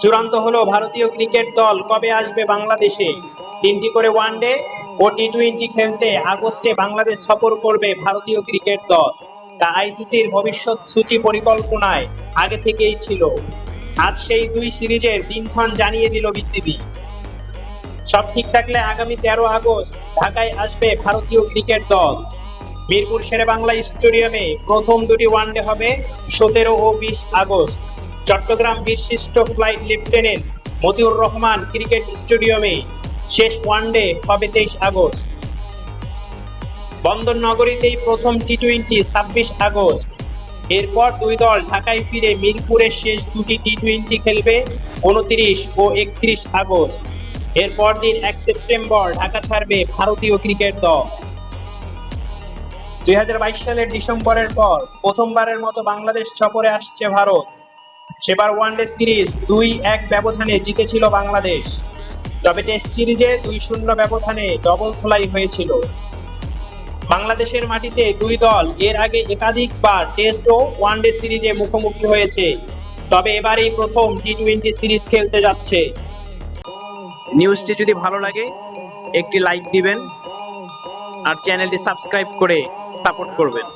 চূড়ান্ত হলো ভারতীয় ক্রিকেট দল কবে আসবে বাংলাদেশে। 3টি করে ওয়ানডে ও টি-20 খেলতে আগস্টে বাংলাদেশ সফর করবে ভারতীয় ক্রিকেট দল। তা আইসিসির ভবিষ্যৎ সূচি পরিকল্পনায় আগে থেকেই ছিল। আজ সেই 2 সিরিজের দিনক্ষণ জানিয়ে দিল বিসিবি। সব ঠিক থাকলে আগামী 13 আগস্ট ঢাকায় আসবে ভারতীয় ক্রিকেট দল। মিরপুর শেরেবাংলা স্টেডিয়ামে প্রথম 2টি ওয়ানডে হবে 17 ও 20 আগস্ট। চট্টগ্রাম বিশিষ্ট flight lieutenant Motiur Rahman cricket স্টেডিয়ামে শেষ ওয়ানডে হবে 23 আগস্ট। বন্দর নগরীতেই প্রথম টি-20 26 আগস্ট। এরপর দুই দল ঢাকায় ফিরে মিরপুরের শেষ 2টি টি-20 খেলবে 29 ও 31 আগস্ট। এরপর দিন 1 সেপ্টেম্বর ঢাকা ছাড়বে ভারতীয় ক্রিকেট দল। 2022 সালের ডিসেম্বরের পর প্রথমবারের মতো বাংলাদেশ সফরে আসছে ভারত। সেবার ওয়ানডে সিরিজ 2-1 ব্যবধানে জিতেছিল বাংলাদেশ। তবে টেস্ট সিরিজে 2-0 ব্যবধানে ডবল ধোলাই হয়েছিল। বাংলাদেশের মাটিতে দুই দল এর আগে একাধিকবার টেস্ট ও ওয়ানডে সিরিজে মুখোমুখি হয়েছে, তবে এবারই প্রথম টি-20 সিরিজ খেলতে যাচ্ছে। নিউজটি যদি ভালো লাগে একটি লাইক দিবেন আর চ্যানেলটি সাবস্ক্রাইব করে সাপোর্ট করবেন।